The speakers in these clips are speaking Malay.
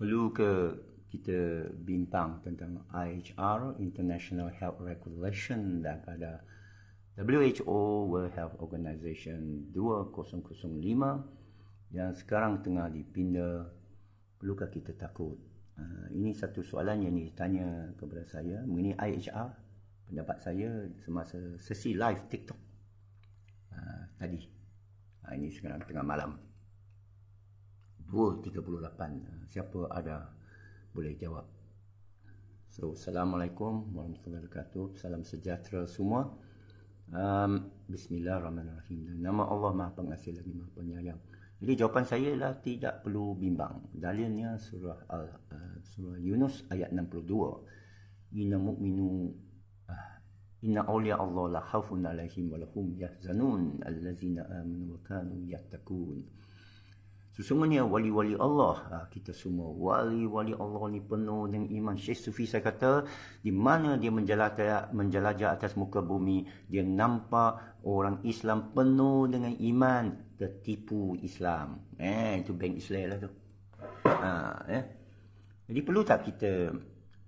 Perlu ke kita bincang tentang IHR, International Health Regulation, daripada WHO, World Health Organization 2005 yang sekarang tengah dipinda. Perlukah kita takut? Ini satu soalan yang ditanya kepada saya mengenai IHR. Pendapat saya semasa sesi live TikTok tadi. Ini sekarang tengah malam 2.38. Siapa ada boleh jawab. So, Assalamualaikum warahmatullahi wabarakatuh. Salam sejahtera semua. Bismillahirrahmanirrahim. Nama Allah Maha Pengasih lagi Maha Penyayang. Jadi jawapan saya ialah tidak perlu bimbang. Dalilnya surah Yunus ayat 62. Inna awliya Allah la khawfun alaihim wa lahum yahzanun allazina amanu wa kanu yattaqun. Sesungguhnya wali-wali Allah, kita semua wali-wali Allah ni penuh dengan iman. Syekh Sufi saya kata, di mana dia menjelajah atas muka bumi, dia nampak orang Islam penuh dengan iman, tertipu Islam. Itu bank Islam lah tu. Jadi perlu tak kita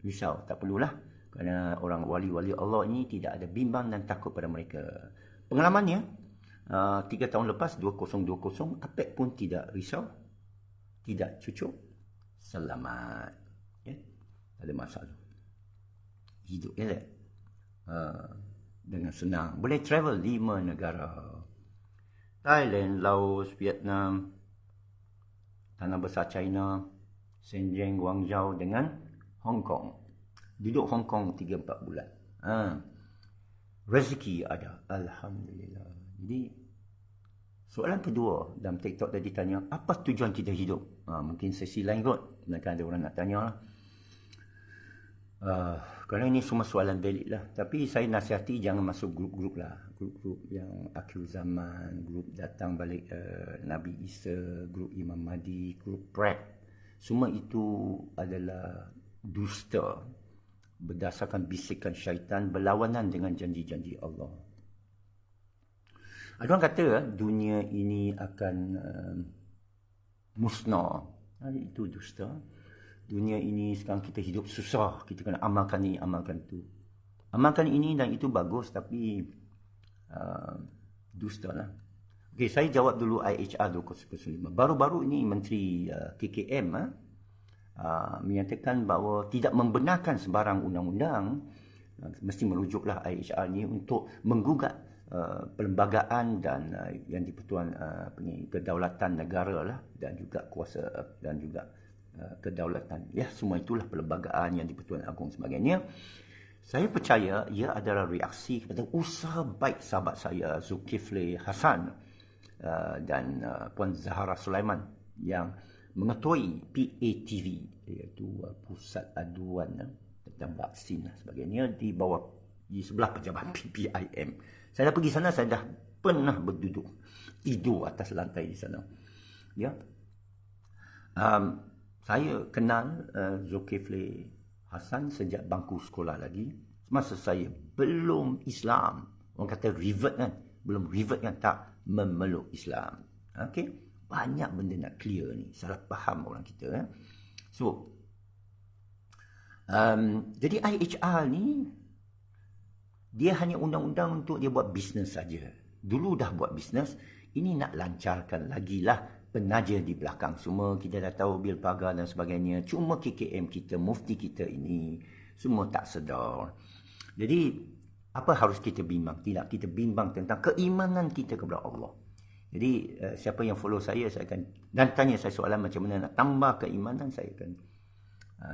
risau? Tak perlulah. Kerana orang wali-wali Allah ini tidak ada bimbang dan takut pada mereka. Pengalamannya, 3 tahun lepas 2020, APEC pun tidak risau, tidak cucuk, selamat, tak ada masalah, hidup elok, dengan senang, boleh travel 5 negara: Thailand, Laos, Vietnam, Tanah Besar China, Shenzhen, Guangzhou dengan Hong Kong. Duduk Hong Kong 3-4 bulan. Rezeki ada, alhamdulillah. Jadi soalan kedua dalam TikTok tadi tanya, apa tujuan kita hidup? Mungkin sesi lain kot, mungkin ada orang nak tanya lah. Kerana ini semua soalan valid lah. Tapi saya nasihati jangan masuk grup-grup lah. Grup-grup yang akhir zaman, grup datang balik Nabi Isa, grup Imam Mahdi, grup Prep. Semua itu adalah dusta, berdasarkan bisikan syaitan, berlawanan dengan janji-janji Allah. Ada orang kata dunia ini akan musnah. Itu dusta. Dunia ini sekarang kita hidup susah. Kita kena amalkan ini, amalkan itu. Amalkan ini dan itu bagus, tapi dusta lah. Okey, saya jawab dulu IHR 2005. Baru-baru ini Menteri KKM menyatakan bahawa tidak membenarkan sebarang undang-undang. Mesti merujuklah IHR ni untuk menggugat perlembagaan dan yang di-Persatuan Kedaulatan Negara lah, dan juga kuasa dan juga kedaulatan. Ya, semua itulah perlembagaan yang di-Persatuan Agong sebagainya. Saya percaya ia adalah reaksi kepada usaha baik sahabat saya Zulkifli Hasan dan Puan Zahara Sulaiman yang mengetuai PATV, iaitu Pusat Aduan tentang vaksin dan sebagainya, di sebelah pejabat PPIM. Saya dah pergi sana, saya dah pernah berduduk, tidur atas lantai di sana. Ya, saya kenal Zulkifli Hasan sejak bangku sekolah lagi. Semasa saya belum Islam, orang kata revert kan, belum revert kan, tak memeluk Islam. Okey, banyak benda nak clear ni, salah faham orang kita. So, jadi IHR ni, dia hanya undang-undang untuk dia buat bisnes saja. Dulu dah buat bisnes, ini nak lancarkan lagi lah. Penaja di belakang semua, kita dah tahu bil pagar dan sebagainya. Cuma KKM kita, mufti kita ini, semua tak sedar. Jadi, apa harus kita bimbang? Tidak, kita bimbang tentang keimanan kita kepada Allah. Jadi, siapa yang follow saya akan, dan tanya saya soalan macam mana nak tambah keimanan, saya akan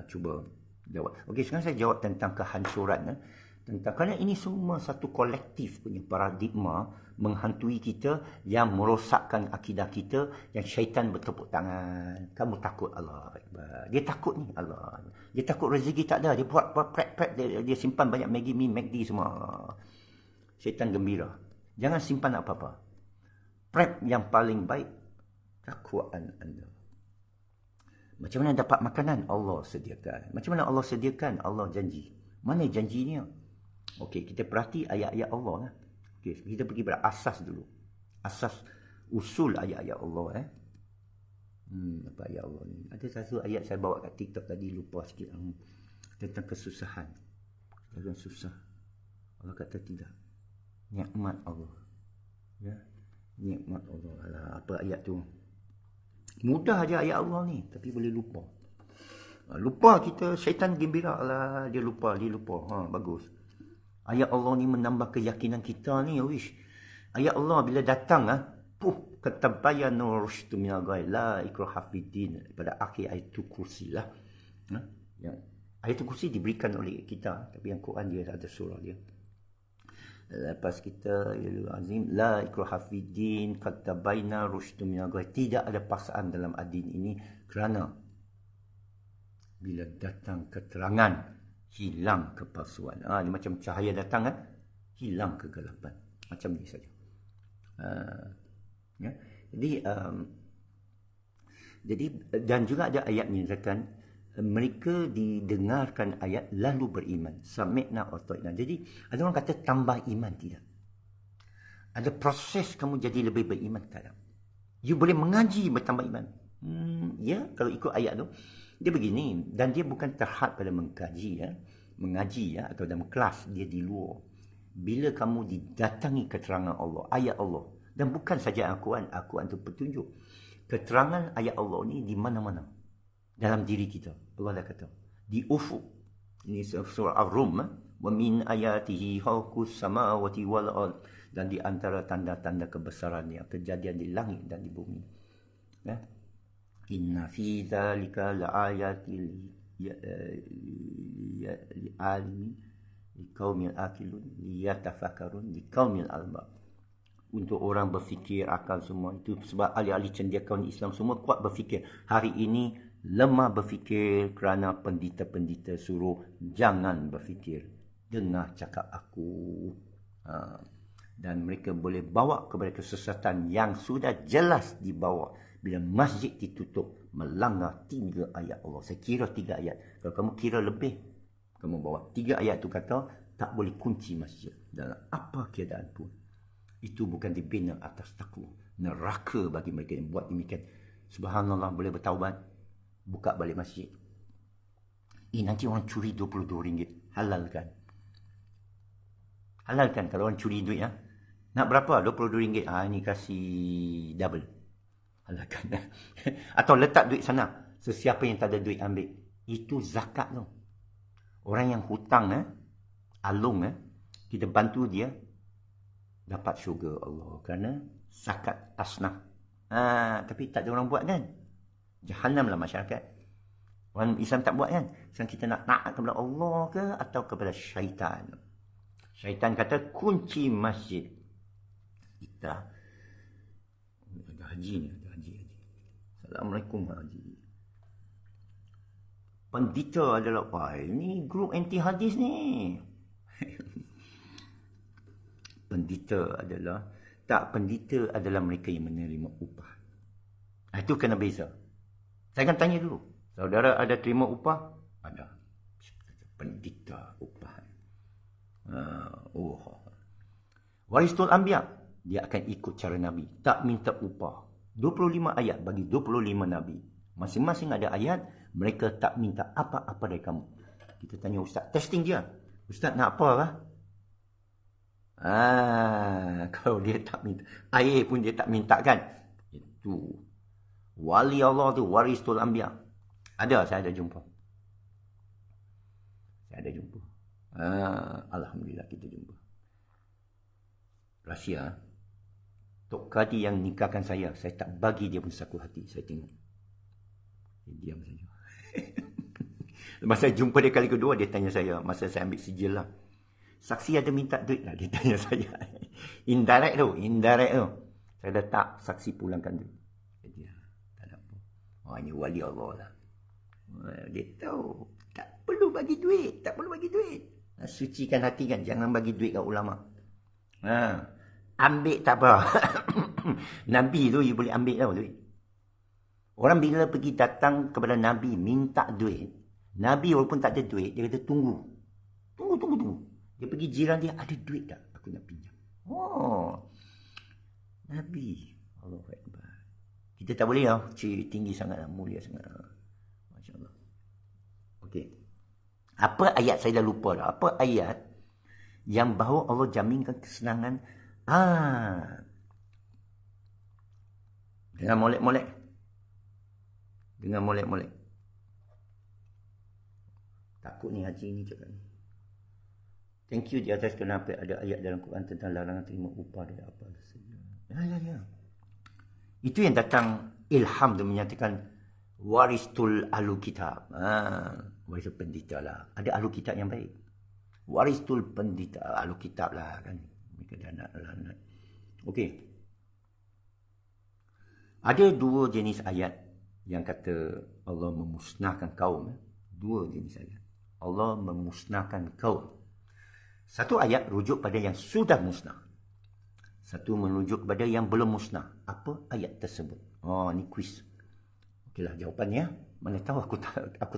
cuba jawab. Okey, sekarang saya jawab tentang kehancuran. Kerana ini semua satu kolektif punya paradigma menghantui kita, yang merosakkan akidah kita, yang syaitan bertepuk tangan. Kamu takut Allah. Dia takut ni Allah. Dia takut rezeki tak ada. Dia buat prep, dia simpan banyak Maggi Mi, McD semua. Syaitan gembira. Jangan simpan apa-apa. Prep yang paling baik, takwaan anda. Macam mana dapat makanan? Allah sediakan. Macam mana Allah sediakan? Allah janji. Mana janjinya? Okey, kita perhati ayat-ayat Allah. Okey, kita pergi pada asas dulu. Asas usul ayat-ayat Allah. Apa ayat Allah ni? Ada satu ayat saya bawa kat TikTok tadi, lupa sikit. Tentang kesusahan. Jangan susah. Allah kata tidak. Nikmat Allah. Ya. Nikmat Allah. Alah, apa ayat tu? Mudah aja ayat Allah ni, tapi boleh lupa. Lupa kita, syaitan gembira lah, dia lupa. Bagus. Ayat Allah ni menambah keyakinan kita ni, wish. Ayat Allah bila datang, katabayanu rusydu minal ghayy la ikraha fiddin, pada akhir ayat tu kursi lah. Yang ayat tu kursi diberikan oleh kita, tapi yang Quran dia ada surah dia. Lepas kita azim la ikraha fiddin katabayana rusydu minal ghayy, tidak ada paksaan dalam adin ini, kerana bila datang keterangan hilang kepalsuan. Ini macam cahaya datang hilang kegelapan. Macam ni saja. Ya. Jadi dan juga ada ayat menyatakan mereka didengarkan ayat lalu beriman. Sami'na wa ta'na. Jadi ada orang kata tambah iman, tidak. Ada proses kamu jadi lebih beriman, tak ada. You boleh mengaji bertambah iman. Ya, kalau ikut ayat tu dia begini, dan dia bukan terhad pada mengaji atau dalam kelas, dia di luar. Bila kamu didatangi keterangan Allah, ayat Allah, dan bukan saja Al-Quran itu petunjuk. Keterangan ayat Allah ni di mana-mana dalam diri kita. Allah dah kata di ufuk. Ini surah Ar-Rum, wa min ayatihi khalqus samawati wal ard, dan di antara tanda-tanda kebesaran yang kejadian di langit dan di bumi. Ya. Inna fi dzalika laayatil li'alimin liqaumil aqilun liyatafakkarun liqaumil albab. Untuk orang berfikir, akal semua. Itu sebab ahli-ahli cendekiawan Islam semua kuat berfikir. Hari ini lemah berfikir kerana pendeta-pendeta suruh jangan berfikir, dengar cakap aku. Dan mereka boleh bawa kepada kesesatan yang sudah jelas dibawa. Bila masjid ditutup, melanggar 3 ayat Allah. Saya kira 3 ayat. Kalau kamu kira lebih, kamu bawa 3 ayat tu kata tak boleh kunci masjid dalam apa keadaan pun. Itu bukan dibina atas takwa. Neraka bagi mereka yang buat demikian. Subhanallah, boleh bertaubat, buka balik masjid. Nanti orang curi RM22. Halalkan. Halalkan kalau orang curi duit. Nak berapa? RM22. Ini kasih double. Halalkan. Atau letak duit sana. Sesiapa yang tak ada duit ambil. Itu zakat tu. Orang yang hutang, alung, kita bantu dia, dapat syurga Allah kerana zakat asnaf. Tapi tak ada orang buat kan? Jahannamlah masyarakat. Orang Islam tak buat kan? Sekarang kita nak taat kepada Allah ke atau kepada syaitan? Syaitan kata kunci masjid. Kita ada haji ni, ada haji. Assalamualaikum haji. Pendeta adalah ini grup anti hadis ni. Pendeta adalah mereka yang menerima upah. Itu kena beza. Saya akan tanya dulu. Saudara ada terima upah? Ada. Pendeta upah. Warisul Anbiya, dia akan ikut cara Nabi. Tak minta upah. 25 ayat bagi 25 Nabi. Masing-masing ada ayat, mereka tak minta apa-apa dari kamu. Kita tanya Ustaz, testing dia. Ustaz nak apa lah? Kalau dia tak minta, air pun dia tak minta kan? Itu wali Allah tu, warisul Anbiya. Saya ada jumpa. Alhamdulillah kita jumpa. Rahsia. Tok Kadi yang nikahkan saya tak bagi dia pun saku hati. Saya tengok. Dia diam saja. Lepas saya jumpa dia kali kedua, dia tanya saya, masa saya ambil sijil lah. Saksi ada minta duit lah, dia tanya saya. Indirect tu. Saya dah tak, saksi pulangkan duit. Jadi, tak ada apa. Ini wali Allah lah. Dia tahu, tak perlu bagi duit. Sucikan hati kan, jangan bagi duit kat ulama. Ambil tak apa. Nabi tu, you boleh ambil tau duit. Orang bila pergi datang kepada Nabi, minta duit. Nabi walaupun tak ada duit, dia kata tunggu. Dia pergi jiran dia, ada duit tak? Aku nak pinjam. Nabi. Allahu Akbar. Kita tak boleh tinggi sangat, mulia sangat. Masya Allah. Okey. Apa ayat saya dah lupa dah. Apa ayat yang bahawa Allah jaminkan kesenangan? Dengan molek-molek. Dengan molek-molek. Takut ni haji ni cakap ni. Thank you di atas kenapa ada ayat dalam Quran tentang larangan terima upah dari apa saja. Ya. Itu yang datang ilham tu menyatakan waristul ahlu kitab. Waris pendeta lah. Ada ahlu kitab yang baik. Waristul pendeta ahlu kitab lah kan. Mereka dah nak. Okey. Ada dua jenis ayat yang kata Allah memusnahkan kaum. Dua jenis ayat. Allah memusnahkan kaum. Satu ayat rujuk pada yang sudah musnah. Satu merujuk kepada yang belum musnah. Apa ayat tersebut? Ni kuis. Okeylah jawapannya. Mana tahu aku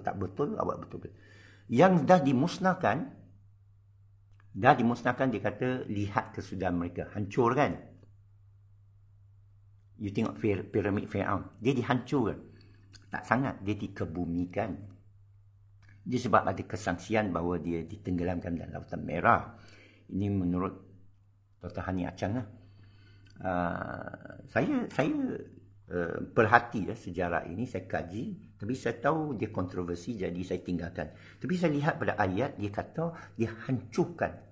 tak betul, awak betul. Yang dah dimusnahkan dia kata lihat kesudahan mereka. Hancur kan? You tengok piramid Fir'aun. Dia dihancurkan. Tak sangat. Dia dikebumikan. Dia sebab ada kesangsian bahawa dia ditenggelamkan dalam Lautan Merah. Ini menurut Dr. Hani Acang lah. Saya perhati sejarah ini, saya kaji, tapi saya tahu dia kontroversi, jadi saya tinggalkan. Tapi saya lihat pada ayat, dia kata dia hancurkan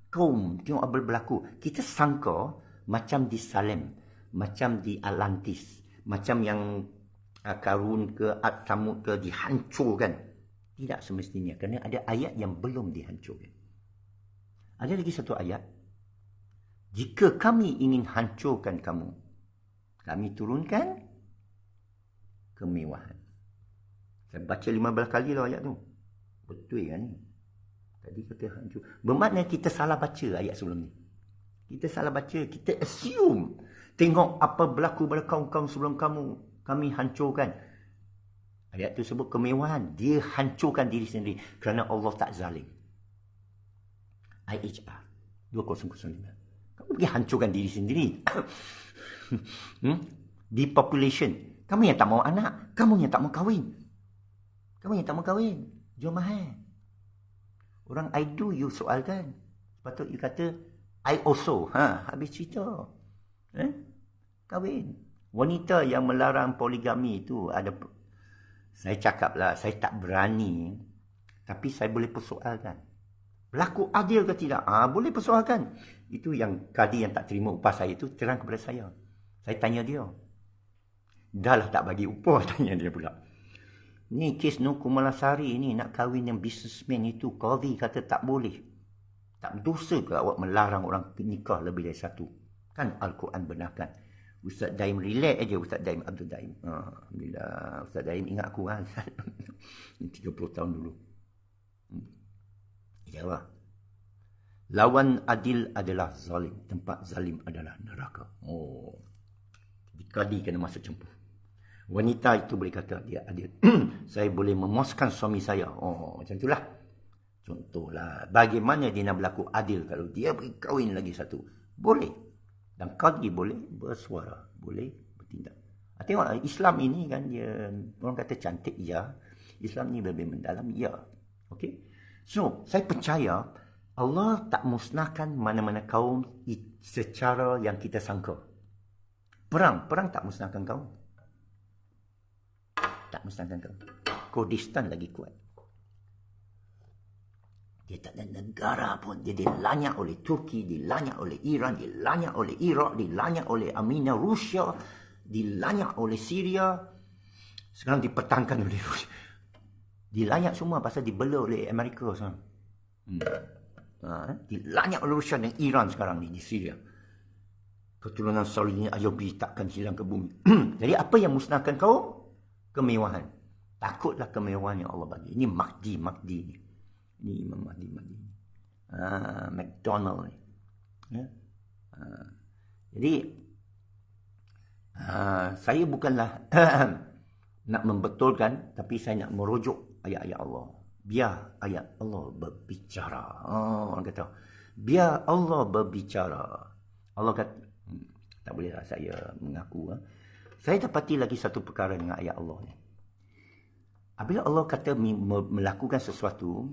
kaum. Tengok apa berlaku. Kita sangka macam di Salem, macam di Atlantis, macam yang Karun ke Samud ke dihancurkan. Tidak semestinya, kerana ada ayat yang belum dihancurkan. Ada lagi satu ayat. Jika kami ingin hancurkan kamu, kami turunkan kemewahan. Saya baca 15 kali lah ayat tu. Betul kan ni? Tadi kata hancur. Bermakna kita salah baca ayat sebelum ni. Kita salah baca, kita assume. Tengok apa berlaku pada kaum-kaum sebelum kamu, kami hancurkan. Ayat tu sebut kemewahan. Dia hancurkan diri sendiri kerana Allah tak zalim. IHR 2005. Kamu pergi hancurkan diri sendiri. Depopulation. Kamu yang tak mau anak. Kamu yang tak mau kahwin. Jual mahal. Orang I do, you soalkan. Sepatut you kata I also. Habis cerita. Kahwin. Wanita yang melarang poligami itu ada. Saya cakaplah, saya tak berani. Tapi saya boleh persoalkan. Berlaku adil ke tidak? Boleh persoalkan. Itu yang kadi yang tak terima upah saya itu terang kepada saya. Saya tanya dia. Dah lah tak bagi upah, tanya dia pula. Ni kes Nur Kumalasari ni nak kahwin yang businessman itu. Qadhi kata tak boleh. Tak berdosa ke awak melarang orang nikah lebih dari satu? Kan Al-Quran benarkan. Ustaz Daim relax aja, Ustaz Daim Abdul Daim. Alhamdulillah, Ustaz Daim ingat aku kan. 30 tahun dulu. Jawab. Lawan adil adalah zalim. Tempat zalim adalah neraka. Kadi kena masuk cempuh. Wanita itu boleh kata dia adil. Saya boleh memuaskan suami saya. Macam itulah. Contohlah. Bagaimana dia nak berlaku adil kalau dia berkahwin lagi satu? Boleh. Dan qadi boleh bersuara, boleh bertindak. Tengok Islam ini kan dia, orang kata cantik, ya. Islam ni lebih mendalam, ya. Okey. So, saya percaya Allah tak musnahkan mana-mana kaum secara yang kita sangka. Perang tak musnahkan kaum. Tak musnahkan kaum. Kurdistan lagi kuat. Dia tak ada negara pun. Dia dilanyak oleh Turki, dilanyak oleh Iran, dilanyak oleh Iraq, dilanyak oleh Armenia, Rusia, dilanyak oleh Syria. Sekarang dipertahankan oleh Rusia. Dilanyak semua pasal dibela oleh Amerika sekarang. Dilanyak oleh Rusia dan Iran sekarang ni di Syria. Keturunan Saudi Ayubi takkan hilang ke bumi. Jadi apa yang musnahkan kau? Kemewahan. Takutlah kemewahan yang Allah bagi. Ini Mahdi ni. Ini Imam Mahdi. McDonald ni. Ya? Jadi saya bukanlah nak membetulkan, tapi saya nak merujuk ayat-ayat Allah. Biar ayat Allah berbicara. Orang kata, biar Allah berbicara. Allah kata, tak bolehlah saya mengaku. Saya dapati lagi satu perkara dengan ayat Allah ni. Apabila Allah kata melakukan sesuatu,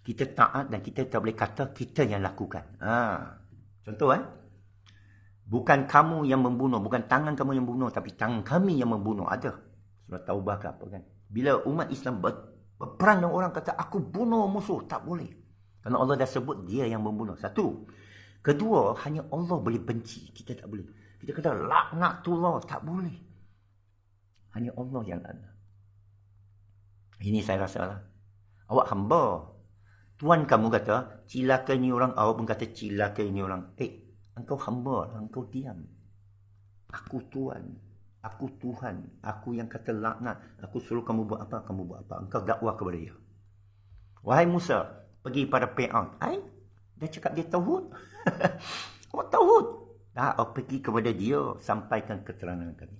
kita taat dan kita tak boleh kata kita yang lakukan. Contoh bukan kamu yang membunuh, bukan tangan kamu yang membunuh, tapi tangan kami yang membunuh. Ada surah Taubah ke apa kan. Bila umat Islam berperang dengan orang kata aku bunuh musuh, tak boleh. Kerana Allah dah sebut dia yang membunuh. Satu. Kedua, hanya Allah boleh benci, kita tak boleh. Kita kata laknatullah, tak boleh. Hanya Allah yang laknat. Ini saya rasa lah. Awak hamba. Tuan kamu kata, cilaka ini orang. Awak pun kata, cilaka ini orang. Engkau hamba lah, engkau diam. Aku Tuan. Aku Tuhan. Aku yang kata laknat. Aku suruh kamu buat apa, kamu buat apa. Engkau dakwah kepada dia. Wahai Musa, pergi pada Fir'aun. Dia cakap dia tauhid. Awak tauhid. Awak pergi kepada dia, sampaikan keterangan kami.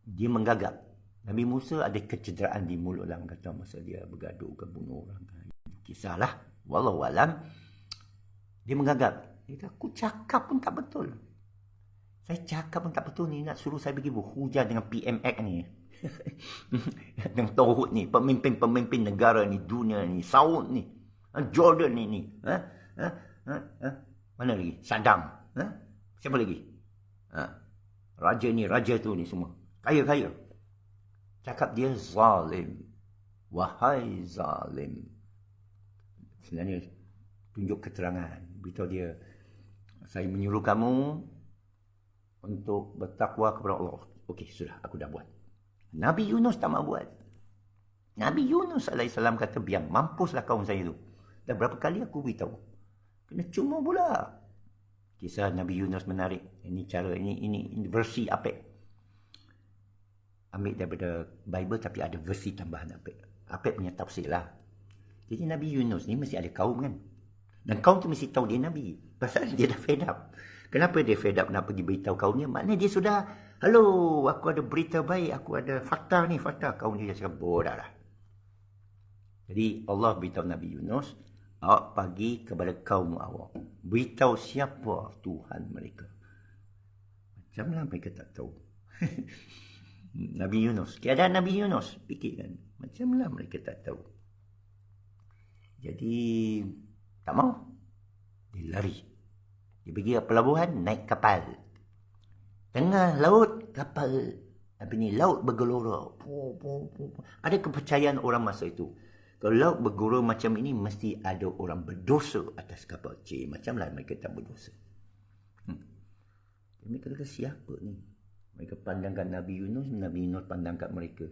Dia menggagap. Nabi Musa ada kecederaan di mulut orang kata masa dia bergaduh ke bunuh orang. Kisahlah. Wallahualam. Dia menggagap. Dia kata, aku cakap pun tak betul. Saya cakap pun tak betul ni. Nak suruh saya pergi berhujah dengan PMX ni. Dengan tauhid ni. Pemimpin-pemimpin negara ni. Dunia ni. Saud ni. Jordan ni. Mana lagi? Saddam. Siapa lagi? Raja ni, raja tu ni semua. Kaya-kaya. Cakap dia zalim. Wahai zalim. Sebenarnya tunjuk keterangan. Beritahu dia, saya menyuruh kamu untuk bertakwa kepada Allah. Okey, sudah, aku dah buat. Nabi Yunus tak mahu buat. Nabi Yunus AS kata, biar mampuslah kaum saya tu. Dan berapa kali aku beritahu. Kena cuma pula. Kisah Nabi Yunus menarik. Ini cara, ini versi Apek. Ambil daripada Bible tapi ada versi tambahan Apek punya tafsir lah. Jadi Nabi Yunus ni mesti ada kaum kan. Dan kaum tu mesti tahu dia Nabi. Pasal dia dah fed up. Kenapa dia fed up nak pergi beritahu kaumnya? Maknanya dia sudah, halo, aku ada berita baik, aku ada fakta ni, fakta. Kaum dia cakap, bodoh dah. Jadi Allah beritahu Nabi Yunus, awak pergi kepada kaum awak. Beritahu siapa Tuhan mereka. Macamlah mereka tak tahu. Nabi Yunus. Keadaan Nabi Yunus. Fikirkan. Macamlah mereka tak tahu. Jadi, tak mau. Dia lari. Dia pergi ke pelabuhan, naik kapal. Tengah laut, kapal. Apa ni? Laut bergelora. Ada kepercayaan orang masa itu. Kalau laut bergelora macam ini, mesti ada orang berdosa atas kapal. Macamlah mereka tak berdosa. Mereka kata, siapa ni? Mereka pandangkan Nabi Yunus pandang kat mereka.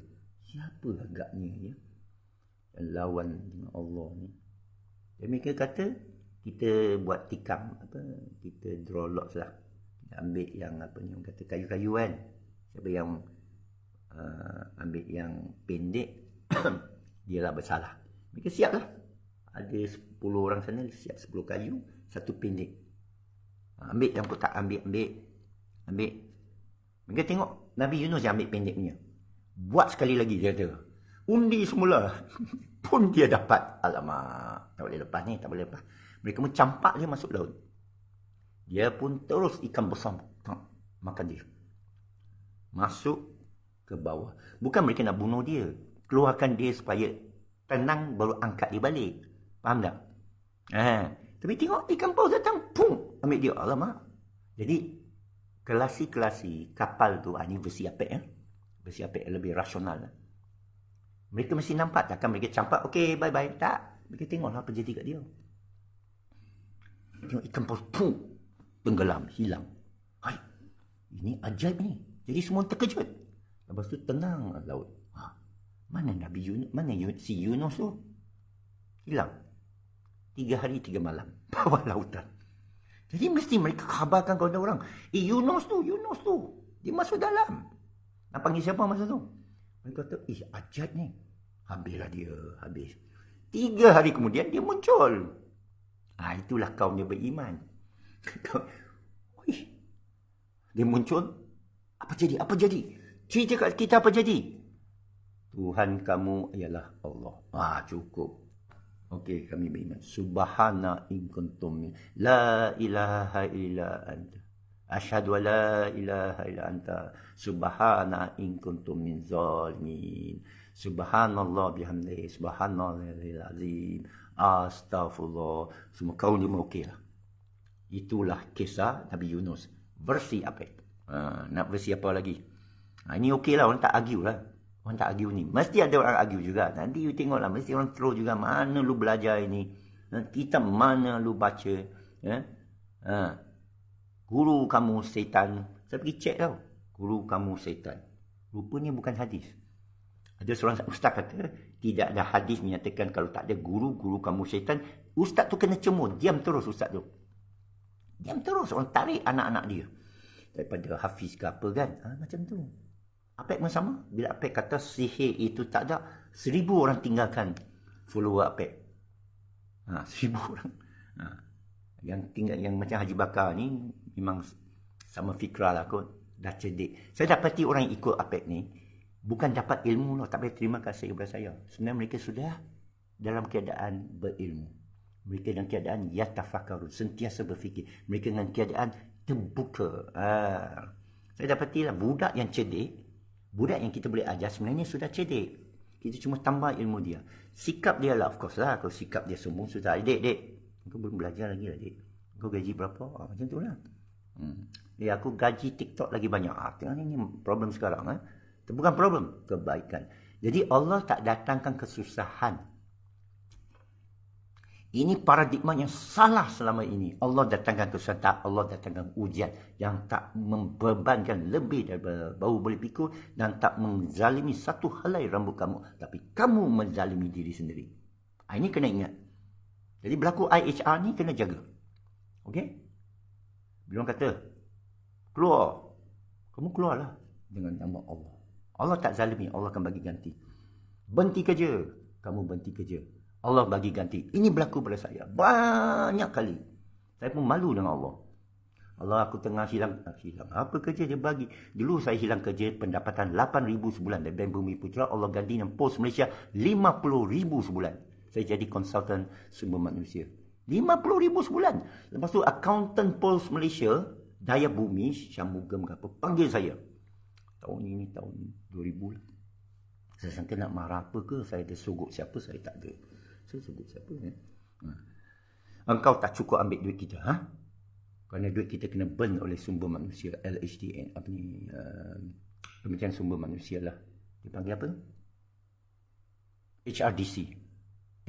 Siapa agaknya ya? Yang lawan dengan Allah ni. Dan mereka kata, kita buat tikam. Kita draw lots lah. Kita ambil yang orang kata kayu-kayu kan. Siapa yang ambil yang pendek, dialah bersalah. Mereka siap lah. Ada 10 orang sana, siap 10 kayu, satu pendek. Ambil yang pun tak ambil. Mereka tengok Nabi Yunus yang ambil pendek punya. Buat sekali lagi dia kata. Undi semula. Pun dia dapat. Alamak. Tak boleh lepas ni. Tak boleh lepas. Mereka mencampak dia masuk laut. Dia pun terus ikan besar. Makan dia. Masuk ke bawah. Bukan mereka nak bunuh dia. Keluarkan dia supaya tenang baru angkat dia balik. Faham tak? Tapi tengok ikan paus datang. Pum. Ambil dia. Alamak. Jadi kelasi-kelasi kapal tu, ini versi Apek ya. Versi Apek lebih rasional. Mereka mesti nampak, takkan mereka campak, okey, bye-bye. Tak. Mereka tengoklah apa jadi kat dia. Tengok ikan paus, pum, tenggelam, hilang. Hai, ini ajaib ni. Jadi semua terkejut. Lepas tu tenang laut. Mana Nabi Yunus, mana si Yunus tu? Hilang. 3 hari 3 malam. Bawah lautan. Jadi mesti mereka khabarkan kepada orang. Yunus tu. Dia masuk dalam. Nak panggil siapa masa tu? Mereka kata, ajaib ni. Habislah dia, habis. 3 hari kemudian dia muncul. Itulah kaum dia beriman. Dia muncul. Apa jadi? Cerita kat kita apa jadi? Tuhan kamu ialah Allah. Cukup. Okey, kami beriman. Subhana in kuntum la ilaha illa anta. Asyhadu an la ilaha illa anta subhana in kuntum min zalimin. Subhanallah bihamdihi subhanallahil azim. Astaghfirullah. Semua kau ni okey lah. Itulah kisah Nabi Yunus. Versi apa? Nak versi apa lagi? Ini okey lah, orang tak argue lah. Orang tak argue ni. Mesti ada orang argue juga. Nanti you tengok lah, mesti orang throw juga. Mana lu belajar ini? Kitab mana lu baca? Guru kamu setan. Saya pergi cek tau. Guru kamu setan. Rupanya bukan hadis. Ada seorang ustaz kata, tidak ada hadis menyatakan kalau tak ada guru kamu setan. Ustaz tu kena cemur. Diam terus ustaz tu. Diam terus. Orang tarik anak-anak dia. Daripada hafiz ke apa kan. Macam tu. Apek pun sama. Bila Apek kata sihir itu tak ada, 1000 orang tinggalkan follower Apek. 1000 orang. Yang tinggal, yang macam Haji Bakar ni memang sama fikrah lah kot. Dah cerdik. Saya dapati orang yang ikut Apek ni bukan dapat ilmu lah. Tak boleh terima kasih kepada saya. Sebenarnya mereka sudah dalam keadaan berilmu. Mereka dalam keadaan yatafakkarun, sentiasa berfikir. Mereka dengan keadaan terbuka. Saya dapati lah budak yang cerdik, budak yang kita boleh ajar sebenarnya sudah cerdik. Kita cuma tambah ilmu dia. Sikap dia lah, of course lah. Kalau sikap dia semua sudah, dek, kau belum belajar lagi lah, dek. Kau gaji berapa? Macam tu lah. Aku gaji TikTok lagi banyak. Tengok ni problem sekarang. Bukan problem, kebaikan. Jadi Allah tak datangkan kesusahan. Ini paradigma yang salah selama ini. Allah datangkan kesusahan, tak. Allah datangkan ujian yang tak membebankan lebih daripada bau boleh pikul dan tak menzalimi satu helai rambut kamu. Tapi kamu menzalimi diri sendiri. Ini kena ingat. Jadi berlaku IHR ni kena jaga. Okey? Bila orang kata, keluar. Kamu keluarlah dengan nama Allah. Allah tak zalimi, Allah akan bagi ganti. Berhenti kerja, kamu berhenti kerja. Allah bagi ganti. Ini berlaku pada saya banyak kali. Saya pun malu dengan Allah. Allah, aku tengah hilang. Apa kerja dia bagi? Dulu saya hilang kerja, pendapatan 8,000 sebulan dari Bank Bumi Putra. Allah ganti dengan Pos Malaysia 50,000 sebulan. Saya jadi konsultan sumber manusia. 50,000 sebulan. Lepas tu accountant Pos Malaysia, Daya Bumi, Syamugam ke apa, panggil saya. Tahun ini, tahun 2000 lah. Saya sangka nak marah apa ke? Saya ada sogok siapa? Saya tak ada. Saya sogok siapa? Engkau tak cukup ambil duit kita, Kerana duit kita kena burn oleh sumber manusia, LHDN, apa ni, Kementerian Sumber Manusia lah. Dipanggil apa? HRDC,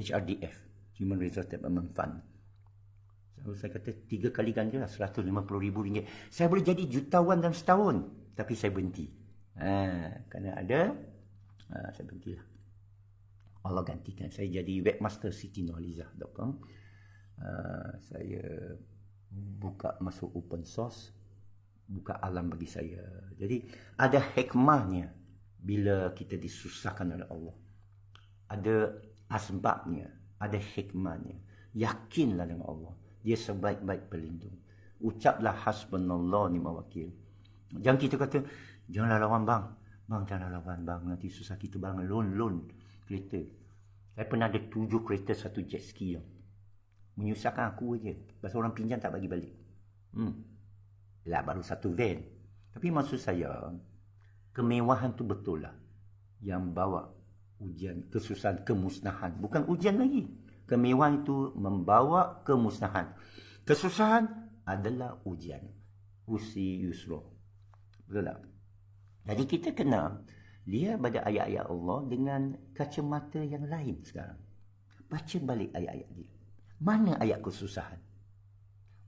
HRDF, Human Resource Development Fund. So, saya kata 3 kali ganda lah, RM150,000. Saya boleh jadi jutawan dalam setahun. Tapi saya berhenti. Kerana ada, saya berhenti lah. Allah gantikan. Saya jadi webmaster sitinurhalizah.com. Saya buka masuk open source, buka alam bagi saya. Jadi ada hikmahnya bila kita disusahkan oleh Allah. Ada asbabnya, ada hikmahnya. Yakinlah dengan Allah. Dia sebaik-baik pelindung. Ucaplah hasbunallah ni'mal wakil. Jangan kita kata, janganlah lawan bang. Bang, janganlah lawan bang. Nanti susah kita bang. Loan kereta. Saya pernah ada 7 kereta, 1 jet ski. Menyusahkan aku je. Pasal orang pinjam tak bagi balik. Lah baru 1 van. Tapi maksud saya, kemewahan tu betul lah. Yang bawa ujian, kesusahan, kemusnahan. Bukan ujian lagi. Kemewahan itu membawa kemusnahan. Kesusahan adalah ujian. Usi yusro. Betul tak? Jadi kita kena lihat pada ayat-ayat Allah dengan kacamata yang lain sekarang. Baca balik ayat-ayat dia. Mana ayat kesusahan?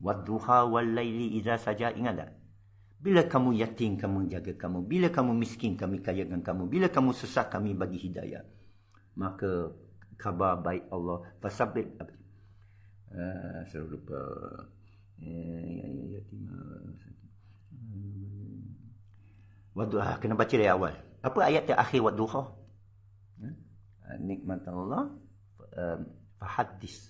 Wadduha wal laili idza saja, ingat tak? Bila kamu yatim, kami jaga kamu. Bila kamu miskin, kami kayakan kamu. Bila kamu sesat, kami bagi hidayah. Maka khabar baik Allah. Fasabik. Saya lupa. Wadduha, kena baca dari awal. Apa ayat terakhir wadduha? Nikmat Allah fahadis.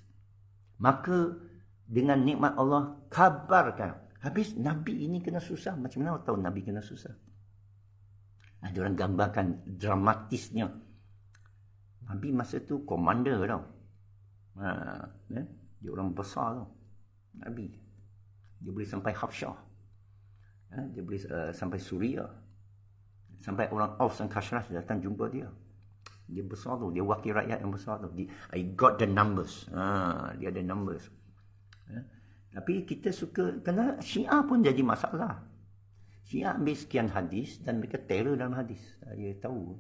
Maka dengan nikmat Allah kabarkan. Habis Nabi ini kena susah. Macam mana tahu Nabi kena susah? Ada orang gambarkan dramatisnya. Nabi masa tu komander tau. Dia orang besar tau. Nabi. Dia boleh sampai Habsyah. Dia boleh sampai Suria. Sampai orang Aus dan Khazraj datang jumpa dia. Dia besar tu. Dia wakil rakyat yang besar tu. I got the numbers. Dia ada numbers. Tapi kita suka, kerana Syiah pun jadi masalah. Syiah ambil sekian hadis dan mereka terror dalam hadis. Saya tahu.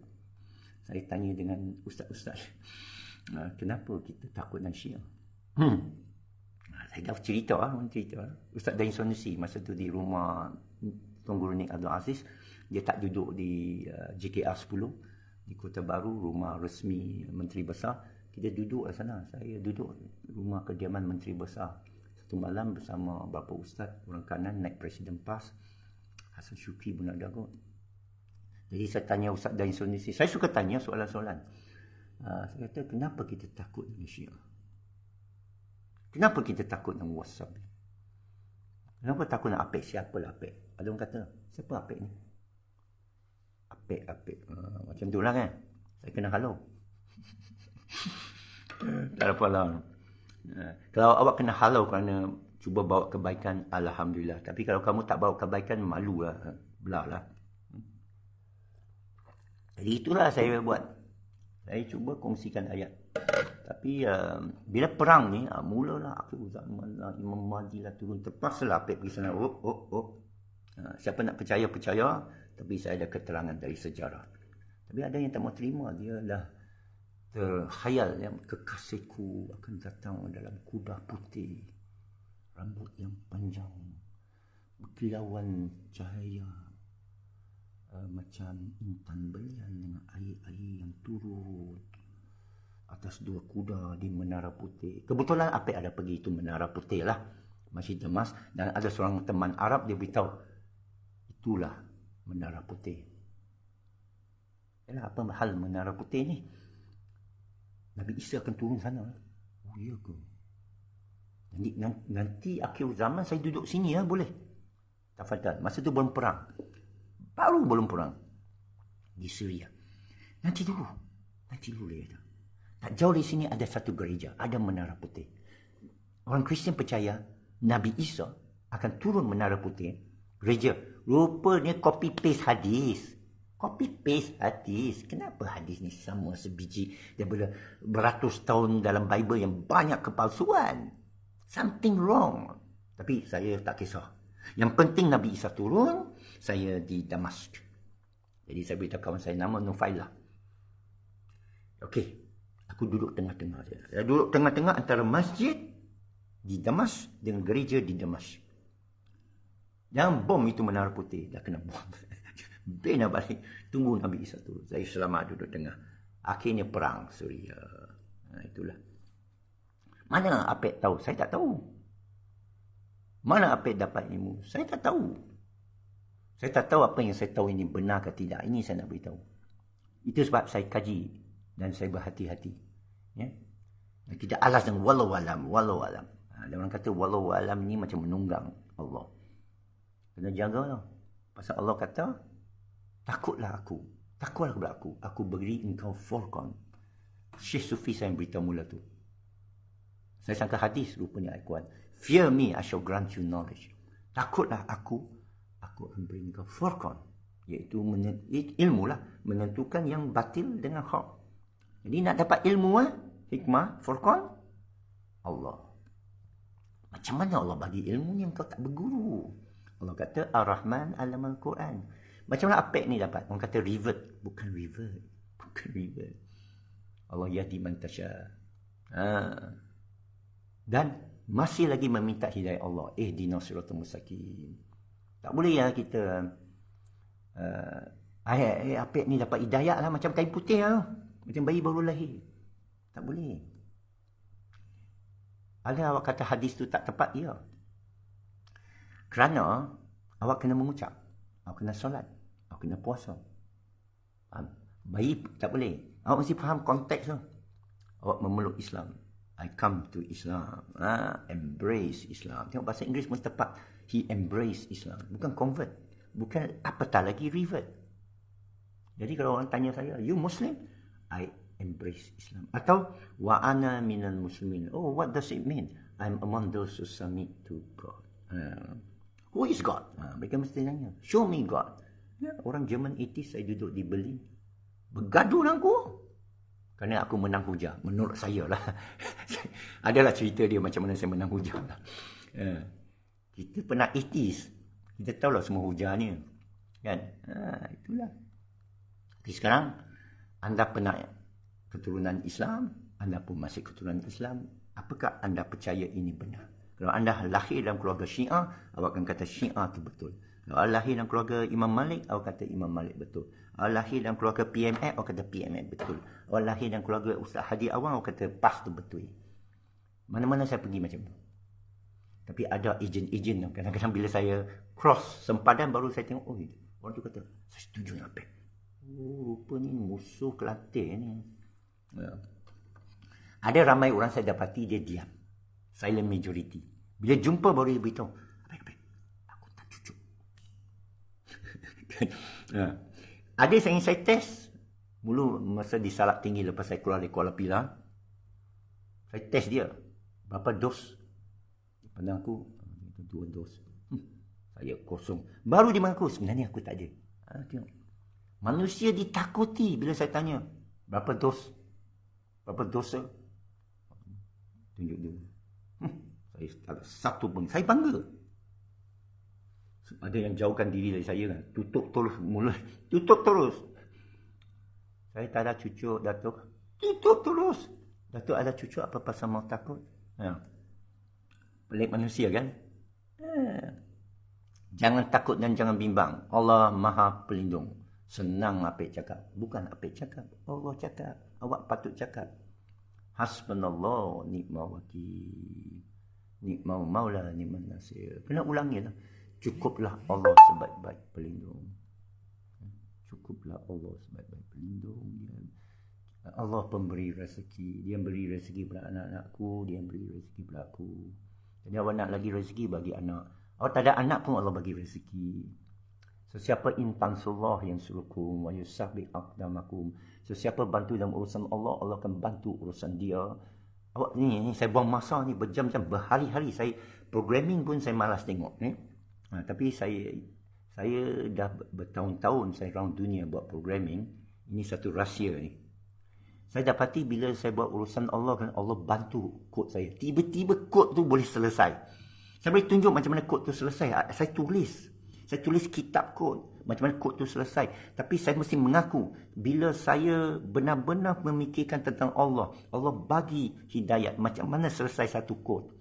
Saya tanya dengan ustaz-ustaz. Kenapa kita takut dengan Syiah? Saya dah cerita. Ustaz Dain Sanusi masa tu di rumah Tunggul Nik Abdul Aziz. Dia tak duduk di JKR 10 di Kota Baru, rumah resmi Menteri Besar. Kita duduk di sana. Saya duduk rumah kediaman Menteri Besar. Satu malam bersama beberapa ustaz, orang kanan naik Presiden PAS. Hasan Syukri pun ada kot. Jadi saya tanya Ustaz Dain Sanusi. Saya suka tanya soalan-soalan. Saya kata, kenapa kita takut dengan Syiah? Kenapa kita takut dengan WhatsApp? Kenapa takut dengan Apek? Siapalah Apek? Ada orang kata, siapa Apek ni? Apek. Macam tu lah kan? Saya kena halau. Tak ada apa-apa. Kalau awak kena halau kerana cuba bawa kebaikan, alhamdulillah. Tapi kalau kamu tak bawa kebaikan, malulah, belah lah. Jadi itulah saya buat. Saya cuba kongsikan ayat. Tapi bila perang ni, mulalah akhir zaman lah, Imam Mahdi lah turun. Terpaksalah Apek pergi sana. Siapa nak percaya, percaya. Tapi saya ada keterangan dari sejarah. Tapi ada yang tak mau terima. Dia dah terkhayal yang kekasihku akan datang dalam kuda putih, rambut yang panjang, berkilauan cahaya, macam intan belian dengan air-air yang turun atas dua kuda di Menara Putih. Kebetulan Apek ada pergi itu Menara Putih lah, Masjid Damas, dan ada seorang teman Arab, dia beritahu itulah Menara Putih. Yalah, apa hal Menara Putih ni? Nabi Isa akan turun sana. Oh iya ke? Nanti akhir zaman saya duduk sini ya, boleh? Tafadhal. Masa tu belum perang. Baru belum perang. Di Syria. Nanti dulu ya. Tak jauh di sini ada satu gereja. Ada Menara Putih. Orang Kristian percaya Nabi Isa akan turun Menara Putih. Gereja. Rupanya copy paste hadis. Kenapa hadis ni sama sebiji daripada beratus tahun dalam Bible yang banyak kepalsuan? Something wrong. Tapi saya tak kisah. Yang penting Nabi Isa turun, saya di Damaskus. Jadi saya beritahu kawan saya, nama Nufailah. Okey, aku duduk tengah-tengah dia. Saya duduk tengah-tengah antara masjid di Damaskus dengan gereja di Damaskus. Jangan bom itu Menara Putih, dah kena bom. Bina balik, tunggu Nabi Isa turun. Saya selamat duduk tengah. Akhirnya perang Suria. Itulah. Mana Apek tahu? Saya tak tahu. Mana Apek dapat ilmu? Saya tak tahu. Saya tak tahu apa yang saya tahu ini benar ke tidak. Ini saya nak beritahu. Itu sebab saya kaji dan saya berhati-hati. Ya? Dan tidak alas dengan walau alam. Ada orang kata walau alam ni macam menunggang Allah. Kena jaga lah. Pasal Allah kata, takutlah kepada aku. Aku beri engkau Furqan. Syekh Sufi saya yang beritahu mula tu. Saya sangka hadis rupanya Ikhwan. Fear me, I shall grant you knowledge. Takutlah aku akan beri engkau Furqan. Iaitu ilmu lah. Menentukan yang batil dengan hak. Jadi nak dapat ilmu hikmah, Furqan, Allah. Macam mana Allah bagi ilmu yang kau tak berguru? Allah kata, Ar-Rahman Alamal Quran. Macam mana Apek ni dapat? Orang kata revert. Bukan revert. Allah yahdi man tasha. Dan masih lagi meminta hidayah Allah. Ihdinas siratal mustaqim. Tak boleh ya kita Apek ni dapat hidayah lah macam kain putih lah. Macam bayi baru lahir. Tak boleh. Ada awak kata hadis tu tak tepat? Ya. Kerana awak kena mengucap. Awak kena solat. Awak kena puasa. Faham? Bayi tak boleh. Awak mesti faham konteks tu. Awak memeluk Islam. I come to Islam. Embrace Islam. Tengok bahasa Inggeris pun tepat. He embrace Islam. Bukan convert. Bukan apatah lagi revert. Jadi kalau orang tanya saya, you Muslim? I embrace Islam. Atau, wa ana minal muslimin. Oh, what does it mean? I'm among those who submit to God. Who is God? Mereka mesti tanya. Show me God. Ya, orang Jerman 80 saya duduk di Berlin. Bergaduh dengan aku. Kerana aku menang hujah. Menurut saya lah. Adalah cerita dia macam mana saya menang hujah lah. Kita pernah 80s. Kita tahu lah semua hujah ni. Kan? Itulah. Tapi sekarang, anda pernah keturunan Islam, anda pun masih keturunan Islam. Apakah anda percaya ini benar? Kalau anda lahir dalam keluarga Syiah, awak akan kata Syiah itu betul. Kalau anda lahir dalam keluarga Imam Malik, awak kata Imam Malik betul. Awak lahir dalam keluarga PMF, awak kata PMF betul. Awak lahir dalam keluarga Ustaz Hadi Awang, awak kata PAS itu betul. Mana-mana saya pergi macam tu. Tapi ada ejen-ejen. Kadang-kadang bila saya cross sempadan, baru saya tengok, oh, orang tu kata, saya setuju dengan Pep. Oh, rupanya musuh Kelantan ni. Ada ramai orang saya dapati dia diam. Silent majority. Bila jumpa baru dia beritahu, Pep, aku tak cucuk. Ada yang saya test. Mula masa di Salak Tinggi lepas saya keluar dari Kuala Pilah, saya test dia. Berapa dos? Pandang aku, 2 dos. Saya kosong. Baru dia mengaku, sebenarnya aku tak ada. Tengok. Manusia ditakuti bila saya tanya, berapa dos? Berapa dosa? Tunjuk dia. Saya tak ada satu pun. Saya bangga. Ada yang jauhkan diri dari saya kan. Tutup terus mulut. Tutup terus. Saya tak ada cucuk, Datuk. Tutup terus. Datuk ada cucuk, apa pasal mau takut? Pelik manusia kan? Jangan takut dan jangan bimbang. Allah Maha Pelindung. Senang apik cakap. Bukan apik cakap. Allah cakap. Awak patut cakap. Hasbunallah ni'mal wakil. Ni'mal maula ni'man nasir. Kena ulangi lah. Cukuplah Allah sebaik-baik pelindung. Cukuplah Allah sebaik-baik pelindung. Allah pemberi rezeki. Dia beri rezeki pada anak-anakku. Dia beri rezeki pada aku. Jadi awak nak lagi rezeki bagi anak. Awak tak ada anak pun Allah bagi rezeki. Sesiapa intansullah yang suruhkum wa yusabbi aqdamakum. Sesiapa bantu dalam urusan Allah, Allah akan bantu urusan dia. Awak ni saya buang masa ni berjam-jam, berhari-hari. Saya programming pun saya malas tengok ni. Tapi saya dah bertahun-tahun saya round dunia buat programming. Ini satu rahsia ni. Saya dapati bila saya buat urusan Allah, kan Allah bantu kod saya. Tiba-tiba kod tu boleh selesai. Saya boleh tunjuk macam mana kod tu selesai. Saya tulis kitab kod. Macam mana kod tu selesai. Tapi saya mesti mengaku, bila saya benar-benar memikirkan tentang Allah, Allah bagi hidayat macam mana selesai satu kod.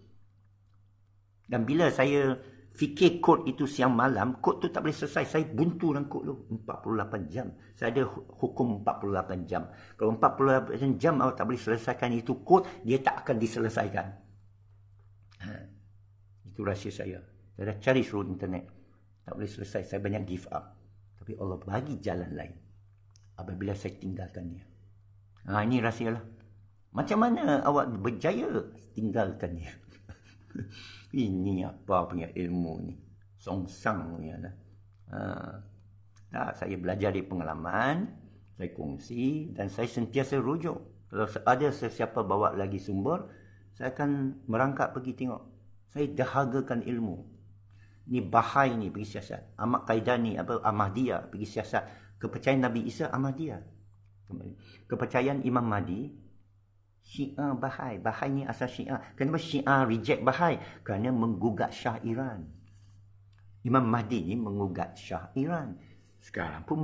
Dan bila saya fikir kod itu siang malam, kod tu tak boleh selesai. Saya buntu dalam kod tu 48 jam. Saya ada hukum 48 jam. Kalau 48 jam awak tak boleh selesaikan itu kod, dia tak akan diselesaikan. Itu rahsia saya. Saya dah cari seluruh internet. Tak boleh selesai. Saya banyak give up. Tapi Allah bagi jalan lain. Apabila saya tinggalkannya. Ini rahsia lah. Macam mana awak berjaya tinggalkannya? Ini apa punya ilmu ni? Songsang punya lah. Saya belajar dari pengalaman. Saya kongsi. Dan saya sentiasa rujuk. Kalau ada sesiapa bawa lagi sumber, saya akan merangkak pergi tengok. Saya dahagakan ilmu. Ni Bahai ni pergi siasat. Ahmad Qaidani Ahmadiyah pergi siasat. Kepercayaan Nabi Isa Ahmadiyah. Kepercayaan Imam Mahdi Syiah Bahai. Bahai ni asal Syiah. Kenapa Syiah reject Bahai? Kerana menggugat Shah Iran. Imam Mahdi ni menggugat Shah Iran. Sekarang pun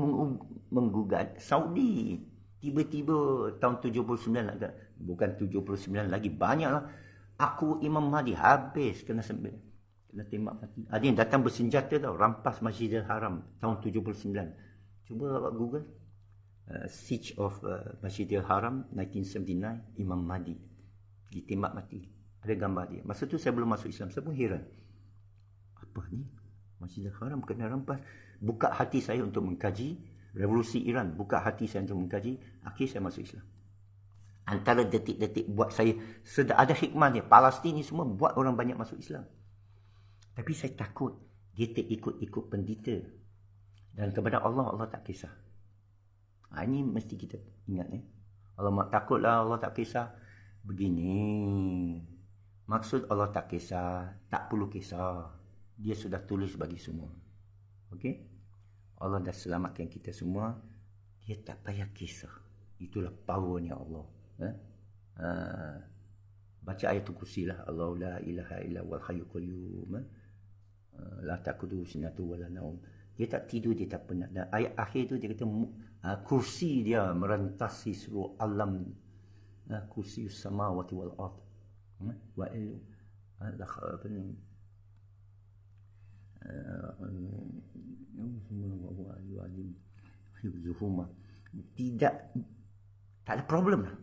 menggugat Saudi. Tiba-tiba tahun 79 lagi. Bukan 79 lagi. Banyaklah. Aku Imam Mahdi habis kena sembelih. Kena tembak mati. Ada yang datang bersenjata tau. Rampas Masjidil Haram tahun 79. Cuba awak Google. Siege of Masjidil Haram 1979. Imam Mahdi ditembak mati. Ada gambar dia. Masa tu saya belum masuk Islam. Saya pun heran. Apa ni? Masjidil Haram kena rampas. Buka hati saya untuk mengkaji revolusi Iran. Buka hati saya untuk mengkaji. Akhir saya masuk Islam. Antara detik-detik buat saya ada hikmahnya. Palestin ni semua buat orang banyak masuk Islam. Tapi saya takut dia terikut-ikut pendeta. Dan kepada Allah, Allah tak kisah. Ini mesti kita ingat ni. Allah takutlah Allah tak kisah. Begini. Maksud Allah tak kisah. Tak perlu kisah. dia sudah tulis bagi semua. Okey? Allah dah selamatkan kita semua. Dia tak payah kisah. Itulah powernya Allah. Baca ayat kursi lah. Allah la ilaha illa wal hayyul qayyum. La taquduhu sinatun wala naum. Dia tak tidur, dia tak penat. Dan ayat akhir tu dia kata kursi dia merentasi seluruh alam. Kursi samawati wal ard. Wa ilu la khabani. Tidak, tak ada problem lah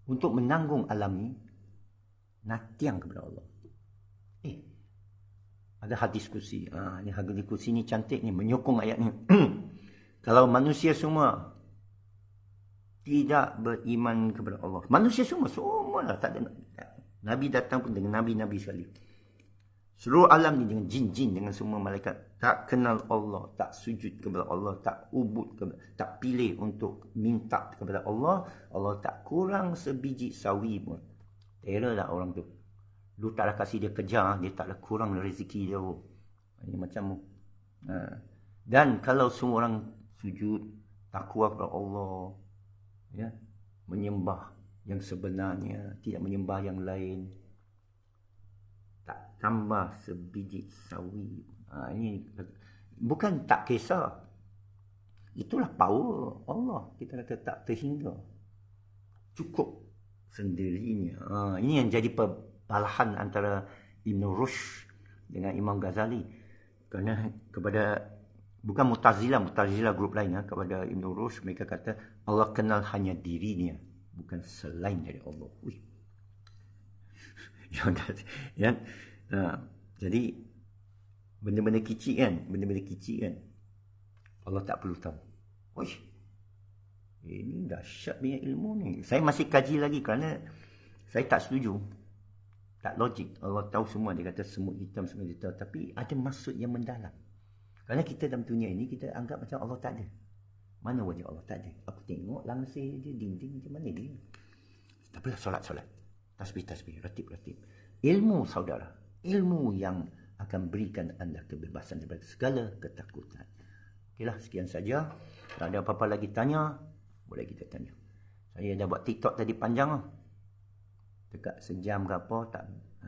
untuk menanggung alam ni. Natiang kepada Allah. Ada hadis kursi. Ni hadis kursi ni cantik ni, menyokong ayat ni. Kalau manusia semua tidak beriman kepada Allah, manusia semua lah, tak ada Nabi datang pun dengan Nabi-Nabi sekali. Seluruh alam ni dengan jin-jin, dengan semua malaikat, tak kenal Allah, tak sujud kepada Allah, tak ubud, tak pilih untuk minta kepada Allah, Allah tak kurang sebiji sawi pun. Terror lah orang tu. Lu taklah kasih dia kerja, dia taklah kurang rezeki dia. Ini macam dan kalau semua orang sujud, takwa kepada Allah, ya, menyembah yang sebenarnya, tidak menyembah yang lain, tak tambah sebiji sawi. Ini bukan tak kisah. Itulah power Allah. Kita kata tak terhingga. Cukup sendirinya. Ini yang jadi perbalahan antara Ibn Rushd dengan Imam Ghazali. Kerana kepada, bukan Mu'tazilah grup lain, kepada Ibn Rushd mereka kata Allah kenal hanya dirinya, bukan selain dari Allah. Jadi benda-benda kecil kan, Allah tak perlu tahu. Ini dahsyat punya ilmu ni. Saya masih kaji lagi kerana saya tak setuju. Tak logik. Allah tahu semua. Dia kata semut hitam. Tapi ada maksud yang mendalam. Kerana kita dalam dunia ini, kita anggap macam Allah tak ada. Mana wajah Allah? Tak ada. Aku tengok langsir dia, dinding macam mana dia. Tak apalah, solat. Tasbih, ratib. Ilmu, saudara. Ilmu yang akan berikan anda kebebasan daripada segala ketakutan. Okeylah, sekian saja. Kalau ada apa-apa lagi tanya, boleh kita tanya. Saya dah buat TikTok tadi panjang lah. Dekat sejam ke apa, tak.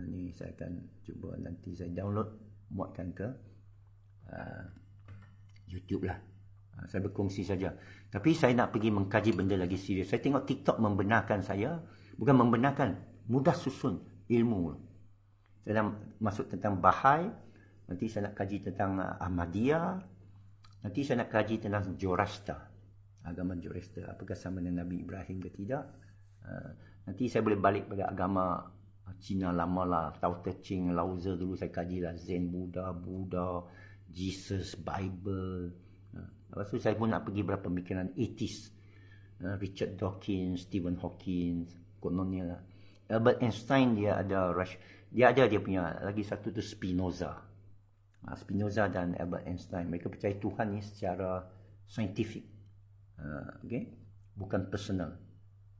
Ni saya akan cuba nanti saya download, muatkan ke YouTube lah. Saya berkongsi saja. Tapi saya nak pergi mengkaji benda lagi serius. Saya tengok TikTok membenarkan saya. Bukan membenarkan, mudah susun ilmu. Saya nak masuk tentang Bahai. Nanti saya nak kaji tentang Ahmadiyah. Nanti saya nak kaji tentang Zoroaster. Agama Zoroaster. Apakah sama dengan Nabi Ibrahim ke tidak. Nanti saya boleh balik pada agama Cina lama lah. Tao Te Ching, Lao Tzu dulu saya kaji lah. Zen, Buddha, Jesus, Bible. Lepas tu saya pun nak pergi berapa pemikiran atheist. Richard Dawkins, Stephen Hawking, kononnya lah. Albert Einstein dia ada dia punya lagi satu tu Spinoza. Spinoza dan Albert Einstein mereka percaya Tuhan ni secara saintifik. Okay? Bukan personal.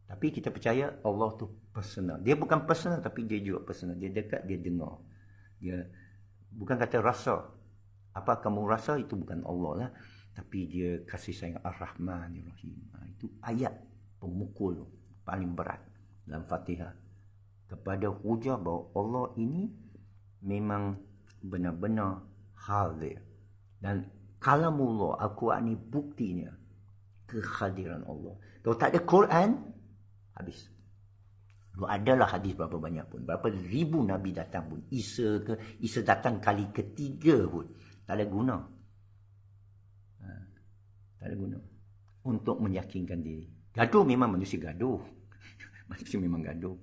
Tapi kita percaya Allah tu personal. Dia bukan personal tapi dia juga personal. Dia dekat, dia dengar. Dia bukan kata rasa. Apa kamu rasa itu bukan Allah lah. Tapi dia kasih sayang Ar-Rahmanir-Rahim. Itu ayat pemukul paling berat dalam Fatihah. Kepada hujah bahawa Allah ini memang benar-benar hadir. Dan kalamullah, Al-Quran ni buktinya kehadiran Allah. Kalau tak ada Quran, habis. Kalau adalah hadis berapa banyak pun, berapa ribu Nabi datang pun, Isa datang kali ketiga pun, tak ada guna. Tak ada guna. Untuk meyakinkan diri. Gaduh memang manusia gaduh. Manusia memang gaduh.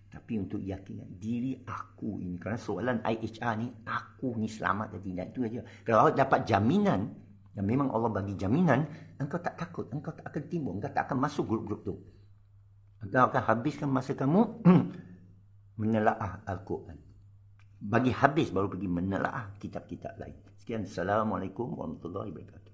Tapi untuk yakinkan diri aku ini. Kerana soalan IHR ni, aku ni selamat atau tidak, itu aja. Kalau awak dapat jaminan, yang memang Allah bagi jaminan, engkau tak takut, engkau tak akan timbul, engkau tak akan masuk grup-grup tu. Engkau akan habiskan masa kamu menelaah Al-Quran. Bagi habis baru pergi menelaah kitab-kitab lain. Sekian. Assalamualaikum warahmatullahi wabarakatuh.